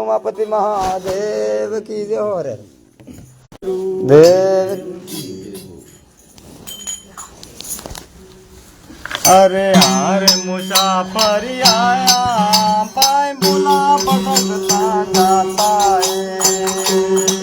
उमापति महादेव की जय हो रे देव। अरे यार मुसाफर आया पाए बुला पकड़ता जाता है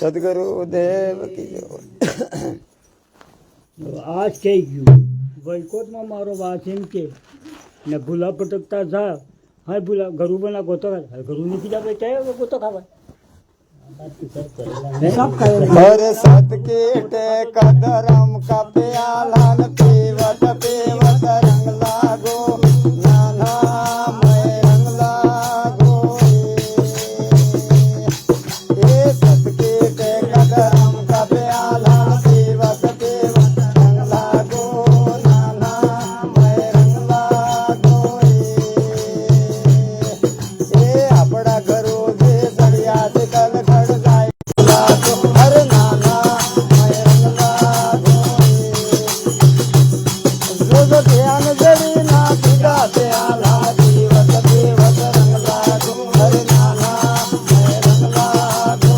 સદગુરુ દેવ કી જય હો. આ થઈ ગયું વૈકોટમાં મારો વાત એમ કે ને ભૂલા પટકતા જા હા ભૂલા ઘરું બના ગોતો ખાય ઘરું નથી જા બેઠા ગોતો ખાવા અરે સત કીટે કદરમ કપ્યા લાલ પીવત પીવત રંગ લાગો નાના મય રંગ લાગો એ સત કીટે કદરમ કપ્યા લાલ પીવત પીવત રંગ લાગો નાના મય રંગ લાગો એ આપણા ઘરો જે સળિયા છે કલ ખડ જાય લાગો અરે નાના મય રંગ લાગો જો જો ધ્યાન જડી ના પીડા ત્યાં લાલ પીવત પીવત રંગ લાગો અરે નાના મય રંગ લાગો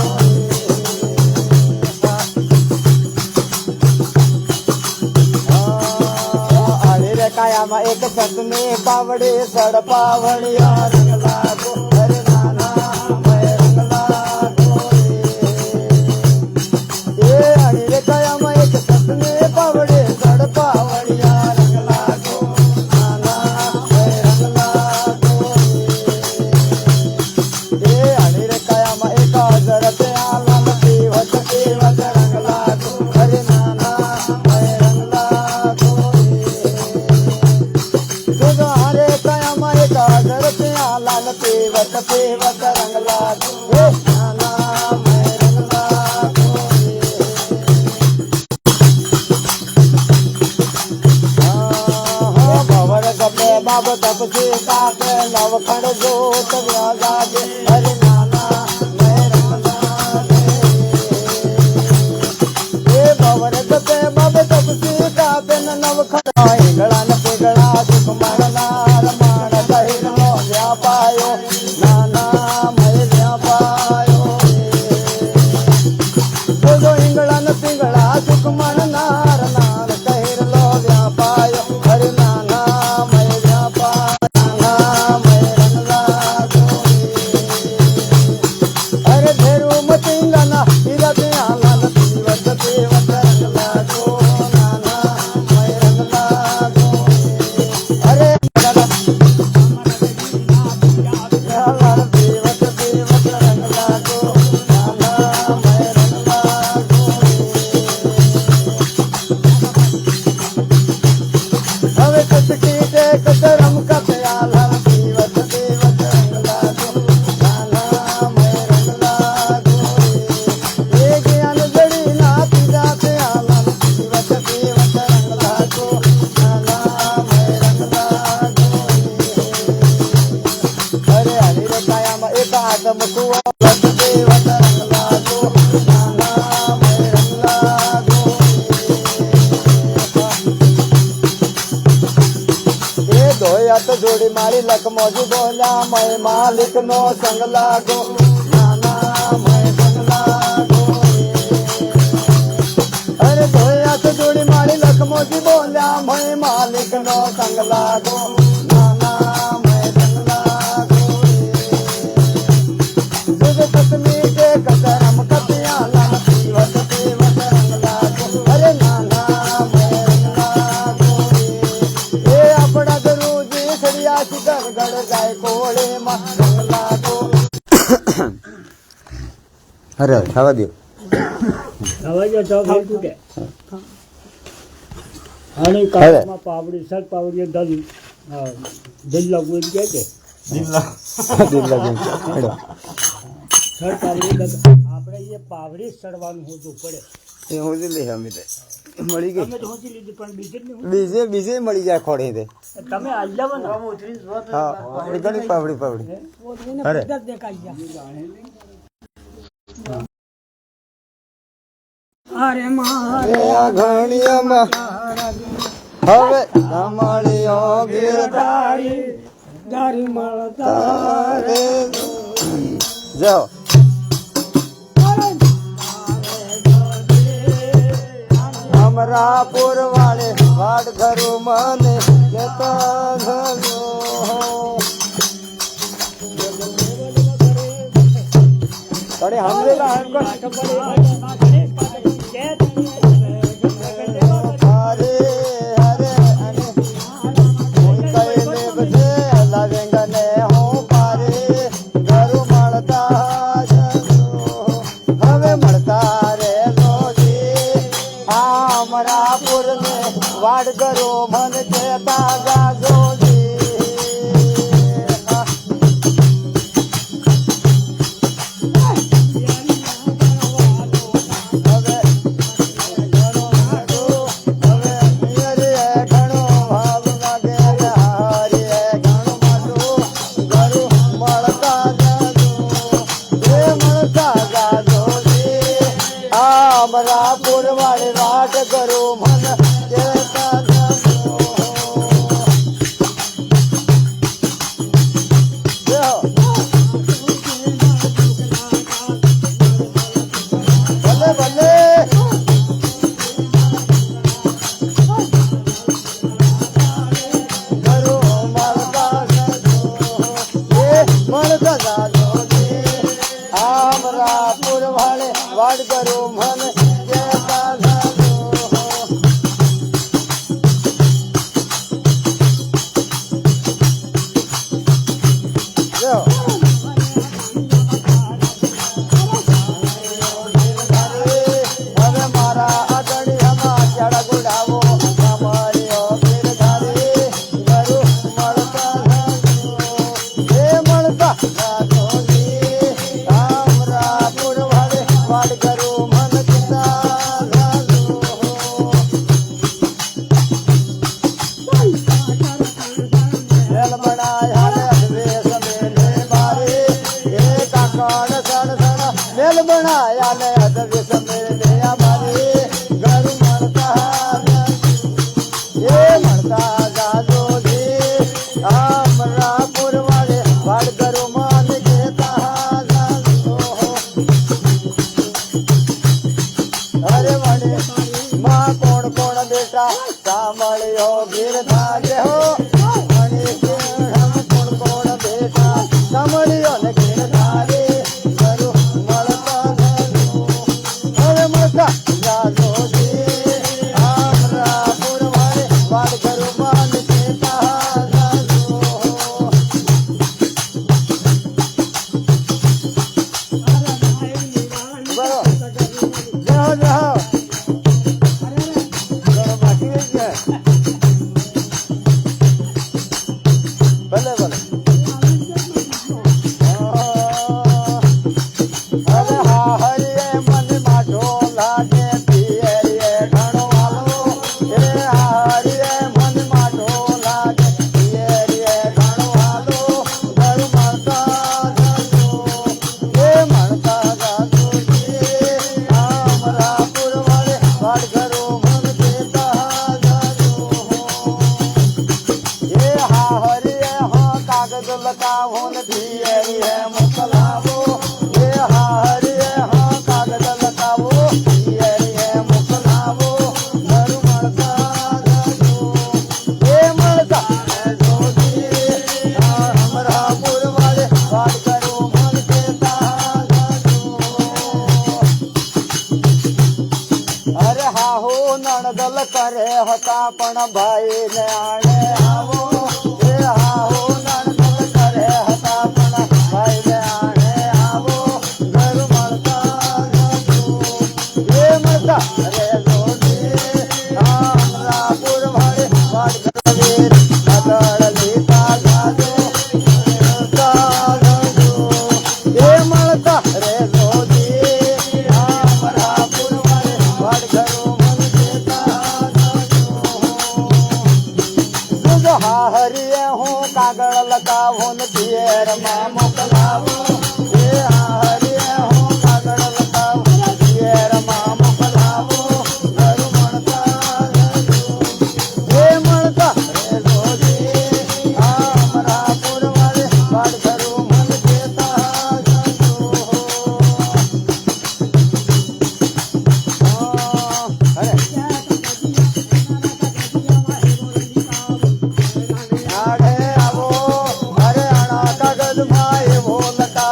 આડે રે કાયામાં એક સતને પાવડે સડ પાવડિયા રંગ લાગો અરે નાના મય રંગ લાગો એ આડે રે કાયામાં એક સતને પાવડે સડ પાવડિયા રંગ લાગો નાના મય રંગ લાગો એ આડે રે કાયામાં એક હાજર તે આલમ પીવત પીવત રંગ લાગો અરે નાના મય રંગ લાગો જો હારે કાયામાં એક હાજર તે આલમ પીવત પીવત રંગ લાગો એ નાના મય રંગ લાગો ભવર ગમે બાબ તપસી કાકે નવખંડ જોત વ્યાજાજે હરે નાના મય રંગ લાગે એ ભવર ગમે બાબ તપસી કાકે નવખંડ ઈગળા ન પીગળા સુખ માણનાર માણ કહીનો વ્યાપાયો નાના મય વ્યાપાયો જો ઈંગળા ન પીગળા સુખ માણનાર નાર કહીરલો વ્યાપાયો હરે નાના મય વ્યાપાય નાના મય રંગ લાગો અરે ધેરું મતિંગના હીરા ત્યાં લાલ પીવત પીવત રંગ લાગો નાના મય રંગ લાગો અરે લાલ પીવત પીવત રંગ લાગો નાના મય રંગ લાગો હવે કટકી દે કતરમ કપ્યા લાલ પીવત પીવત રંગ લાગો નાના મય રંગ લાગો એ જ્ઞાન જડી ના પીડા ત્યાં લાલ પીવત પીવત રંગ લાગો નાના મય રંગ લાગો અરે હરી રે કાયામાં એક આદમ કુવો પીવત પીવત રંગ લાગો નાના મય રંગ લાગો એ ધોયા તો જોડી મારી લખમોજી બોલ્યા મય માલિક નો સંગ લાગો નાના મય સંગ લાગો અરે ધોયા તો જોડી મારી લખમોજી બોલ્યા મય માલિક નો સંગ લાગો નાના મય સંગ લાગો જુગ પત્ની કે કતરમ કપિયા લાલ પીવત પીવત રંગ લાગો અરે નાના મય રંગ લાગો એ આપણા ગુરુજી સળિયા શિખર ગઢ જાય કોળે માં રંગ લાગો અરે ખાવા દો ખાવા જો તો ખાઈ તૂટે અને કાળમાં પાવડી સર પાવડી દલ દિલ લાગુ એમ કહે છે સર પાવડી આપણે એ પાવડી સડવાનું હોતું પડે એ હું જ લઈ અમે તો મળી ગઈ તમે તો હોતી લીધી પણ બીજે જ નહીં બીજે બીજે મળી જાય ખોડે તે તમે આજ લાવો ને હા એ ઘણી પાવડી પાવડી અરે દેખાઈ જાય અરે મારે આ ઘણીયામાં હવે અમાળીઓ ગીરધારી દારી મળતા તારે જાઓ અમરાપુર વાળે વાડ ઘરું મને લેતા જજો તને સમજેલા ખબર ગણેશ પાસે કે હરે હરે અને કોઈ કઈ લેવજે લવેંગને હું પારે ઘરું મળતા જજો હવે મળતા રે જોજી અમરાપુર ને વાડ કરો મન કેતા જાજોજી હવે ઘણો હવે પિયરીએ ઘણો ભાવ લાગે હારીએ ઘણું માટું ઘરું મળતા જાજો એ મળતા જાજો અમરાપુર વાળી વાટ કરું મન કેતા જાજો ભલે ભલે ઘરું મળતા જાજો એ મળતા જાજો અમરાપુર વાળે વાડ કરું મન કેતા જાજો જો હવે મારા અગણિયામાં ચડ ગુડાવો અમારીઓ ગીરધારી ઘરું મળતા જાજો એ મળતા જાજો અમરાપુર વાળે વાડ કરું મન કેતા જાજો વેલ બનાયા ને અદ્વેષ મેલે મારે એ કાકણ સણ સણ વેલ બનાયા ને અદ્વેષ મેલે અમારે ઘર મળતા જાજો એ મળતા જાજો અમરાપુર વાળે વાડ કરું મન કેતા જાજો અરે વડે માં કોણ કોણ બેટા સાંભળ્યો ગીરધાર્ય હો મણી કેળમ કોણ કોણ બેટા સાંભળ્યો ને ગીરધારે ઘરું મળતા જાજો હવે મળતા જાજો અમરાપુર વાળે વાડ કરું મન કેતા જાજો બરો જાઓ જાઓ ઘણો બાકી રહી ગયા ભલે ભલે હવે હા હરિયે મન માટો લાગે પિયરીએ ઘણો વાલો એ હા હરિયે મન માટો લાગે પિયરીએ ઘણો વાલો ઘર મળતા જાજો એ મળતા જાજો અમરાપુર વાળે વાડ કરું મન કેતા જાજો એ હા હરિયે હા કાગળ લગાવો ને પિયરીએ મોકલાવો એ હા હરિયે હા કાગળ લગાવો પિયરીએ મોકલાવો ઘર મળતા જાજો એ મળતા જાજો અમરાપુર વાળે વાડ કરું મન કેતા જાજો અરે હાહુ નણદલ કરે હતા પણ ભાઈ ને આણે આવો એ હાહુ નણદલ કરે હતા પણ ભાઈ ને આણે આવો ઘર મળતા જાજો એ મળતા રે જોજી અમરાપુર વાળે વાડ કરું આગળ લેતા જાજો મળતા જાજો એ મળતા રે જોજી અમરાપુર વાળે વાડ કરું મન કેતા જાજો હા હરિયે હું કાગળ લગાવો ને પિયરમાં મોકલાવો એ હા હરિયે હું કાગળ લગાવો પિયરમાં મોકલાવો ઘર મળતા જાજો એ મળતા રે જોજી અમરાપુર વાળે વાડ કરું મન કેતા જાજો અરે આડે આવો અરે આણા કાગળ માં એવો લખા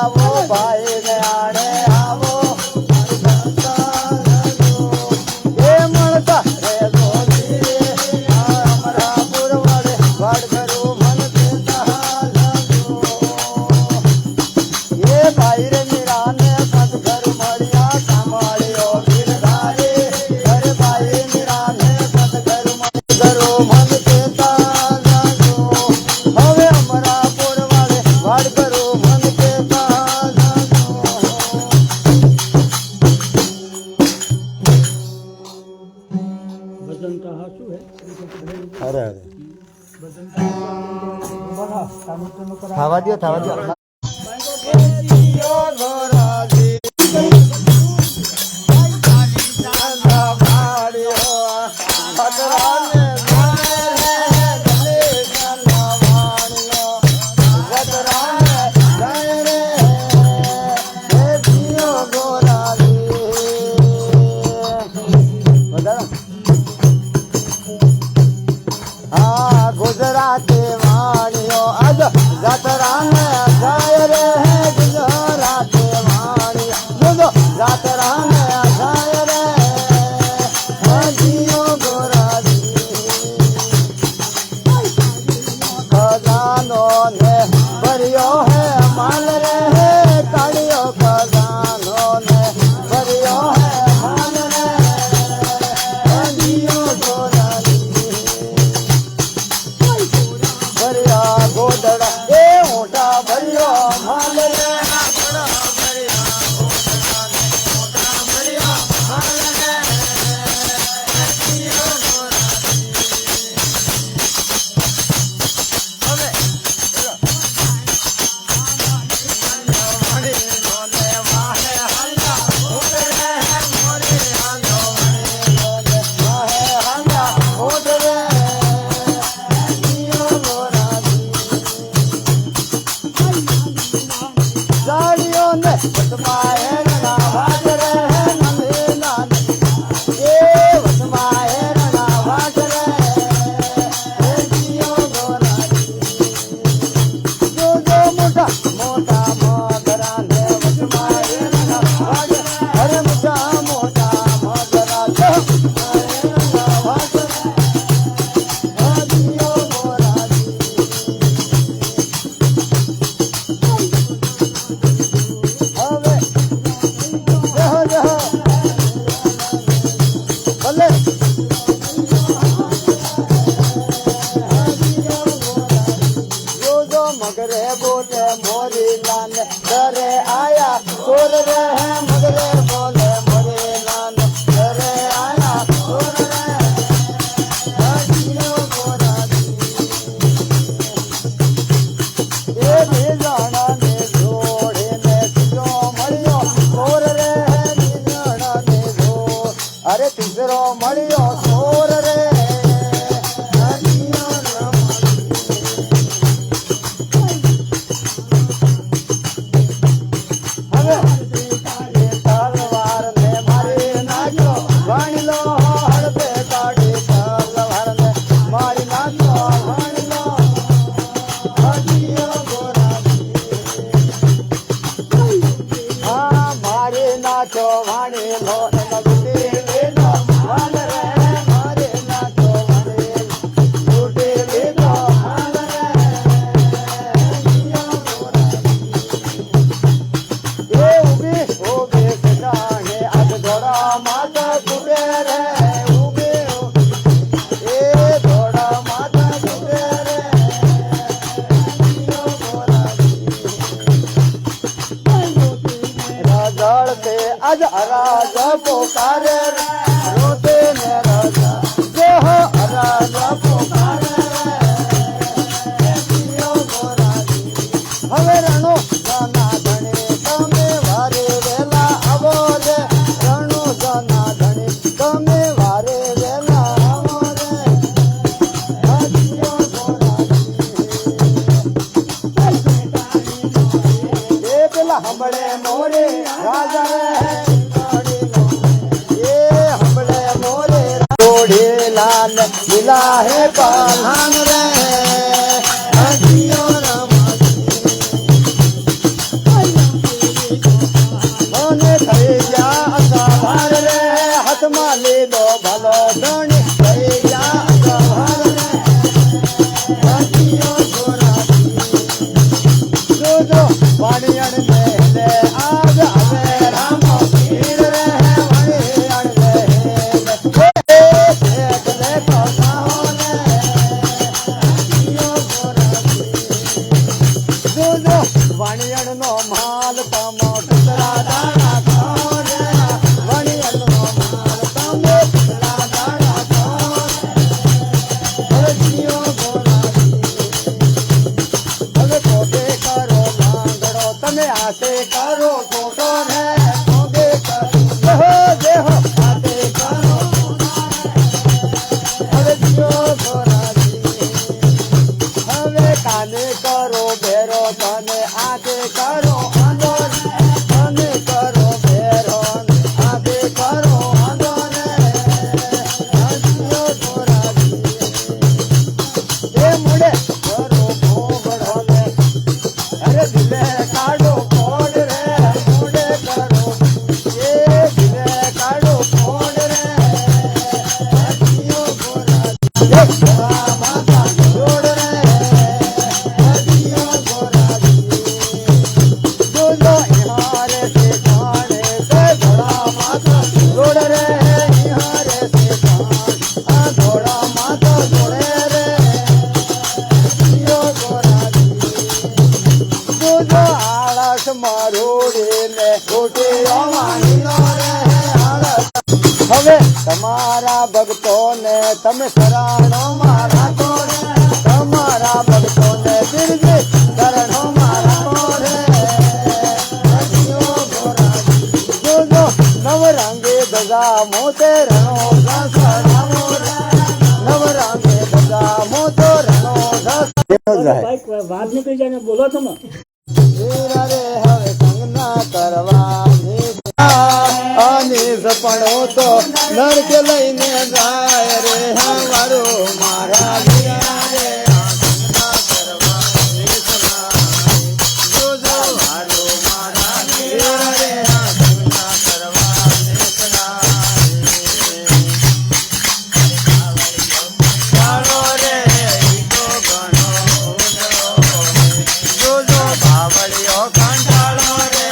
થવા દો થવા દો ગોરાજી ગુજરાતી વાણીઓ આજ જાતરાને જાય રે ગુજરાતી વાણીઓ જો જાતરાને જાય રે હજીઓ ગોરાજી ખજાનો ને ભર્યો હે માલ રે કાળિયો ખજાનો ને ભર્યો હે માલ રે હજીઓ ગોરાજી ભર્યા ગોદડા એ મોટા ભર્યો માલ રે मगरे बोले मोरी लान डरे आया सोर रे मगरे बोले मोरी लान डरे आया सोर रे हजियो गोराजी ए बीजाणा ने जोड़े ने तीसरो मळियो सोर रे बीजाणा ने जोड़ अरे तीसरो मळियो सोर रे आज राजा पुकारे रोते ने राजा जो हो राजा पुकारे હવે રણો જના ધણે તમે વારે વેલા આવો રે રણો જના ધણે તમે વારે વેલા આવો રે હજીઓ ગોરાજી એ પેલા હંભળે મોરે રાજા રે लाल मिला है पालान रे हजियो रमाने થઈ જા સવાર રે હાથમાં લીધો ભલો ધણી થઈ જા સવાર રે હજીયો ગોરાજી જોજો વાણિયણ ને લે આજ આવે રામો પીર રે વાણિયણ ને વાણિયણ નો માલ તમો કતરા દાણા કોણ વાણિયણ નો માલ તમો કતરા દાણા કોણ હજીઓ ગોરાજી હવે કરો ભેરો તને આગે કરો આંધો રે તને કરો ભેરો આગે કરો આંધો રે હજીઓ ગોરાજી એ મુડે કરો ભોગડો ને અરે દિલે કાઢો ફોડ રે મુડે કરો એ દિલે કાઢો ફોડ રે હજીઓ ગોરાજી માતા જોડ રે હજીઓ ગોરાજી જોજો ઇહારે સે ખાણે સે ધોળા માતા જોડ રે ઇહારે સે ખાણ આ ધોળા માતા જોડે રે હજીઓ ગોરાજી જોજો આળસ મારોડીને કોટીઓ વાણીનો રે આળસ હવે તમારા ભક્તોને તમે શરણો મારા કોરે તમારા ભક્તોને બિરજી શરણો મારા કોરે હજીઓ ગોરાજી જોજો નવરંગે ગજા મોતે રણો ઘસડાવો રે નવરંગે ગજા મોતો રણો ભાઈ વાત નીકળી જાય ને બોલો તમે રે હવે સંગના કરવાની અનિસપણો તો નરક લઈને જાય રે હવારો મારા વીરા રે સંગના કરવાની જોજો હારો મારા વીરા રે સંગના કરવાની ચાલો રે ઈ તો ઘણો જોજો બાવળિયો કંટાળો રે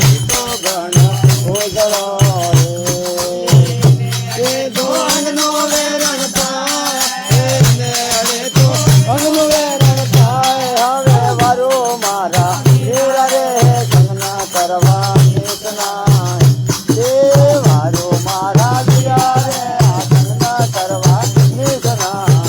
ઈ તો ઘણો ઓજળો રે એ તો અંગનો વેરણ થાય એને અડે તો અંગનું વેરણ થાય હવે વારો મારા વીરા રે સંગના કરવા નીકળાય એ વારો મારા વીરા રે આ સંગના કરવા નીકળાય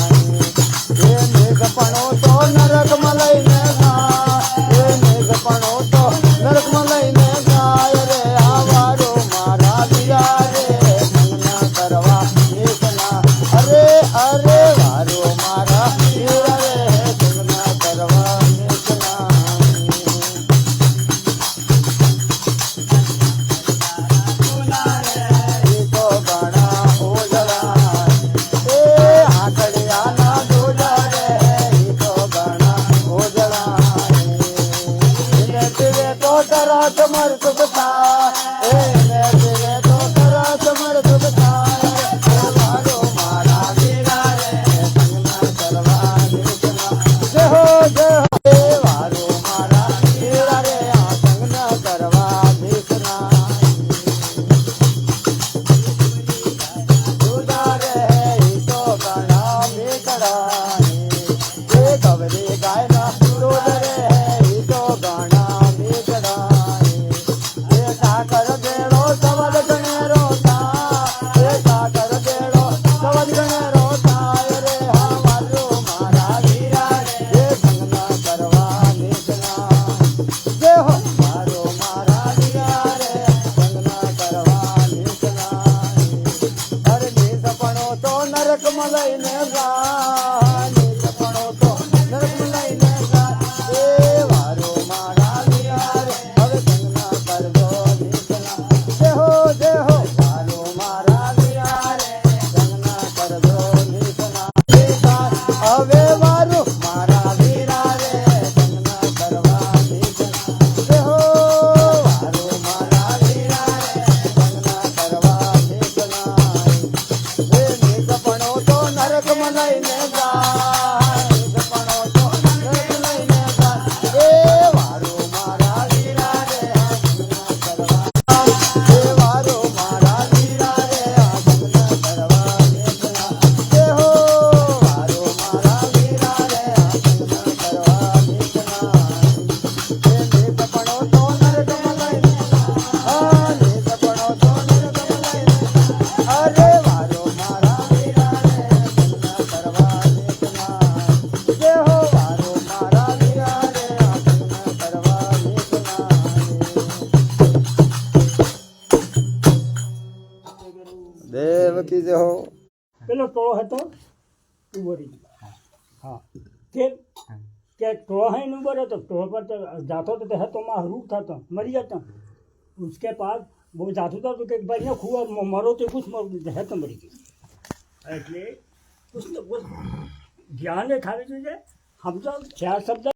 એ મેઘપણો તો નરકમાં લઈને જાય એ મેઘપણો તો નરકમાં લઈને જાય રે આ વારો મારા વીરા રે સંગના કરવા નીકળા અરે અરે વારો મારા વીરા રે સંગના કરવા નીકળા ઈ તો ઘણા ઓજળા એ આકડિયાના દોડા રે ઈ તો ઘણા ઓજળા એને તીરે તો તરત મરતું થાય એને તીરે તો તરત મરતું થાય વારો મારા વીરા રે સંગના કરવા નીકળા જય હો એ વારો મારા વીરા રે આ સંગના કરવા નીકળા ઉદારે ઈ તો ઘણા મીઠડાય એ ગવરી ગાયના દૂધ રે ઈ તો ઘણા મીઠડાય એ સાકર દેડો સવદ ગણેરો થાય એ સાકર દેડો સવદ ગણેરો થાય રે હા વાલો મારા વીરા રે સંગના કરવા નીકળા જય હો મારો મારા વીરા રે સંગના કરવા નીકળા અરે નિસપણો તો નરકમાં લઈને જાય નિસપણો તો નરકમાં લઈને જાય એ વારો મારા વીરા રે હવે સંગના કરજો નીકળા જય હો વારો મારા વીરા રે સંગના કરજો નીકળા હવે વારો મારા વીરા રે સંગના કરવા નીકળા જય હો વારો મારા વીરા રે સંગના કરવા નીકળા એ નિસપણો તો નરકમાં લઈને જાય નિસપણો તો નરકમાં લઈને જાય એ વારો મારા વીરા રે સંગના કરવા એ વારો મારા વીરા રે સંગના કરવા નીકળા એ હો વારો મારા વીરા રે સંગના કરવા નીકળા એ નિસપણો તો નરકમાં લઈને જાય નિસપણો તો નરકમાં લઈને અરે વારો મારા વીરા રે સંગના કરવા નીકળા જય હો વારો મારા વીરા રે સંગના કરવા નીકળા દેવકી જય હો પેલો ટોળો હતો ઉભો રહી ગયો. હા કે કે तो है नु बरो तो पर तो जातो तो है तो महरूफ था तो मरी जाता उसके पास वो जातो था तो कि बढ़िया खुआ मरो तो कुछ है तो मरी गई એટલે कुछ तो कुछ ज्ञान खावे જોઈએ हम तो चार शब्द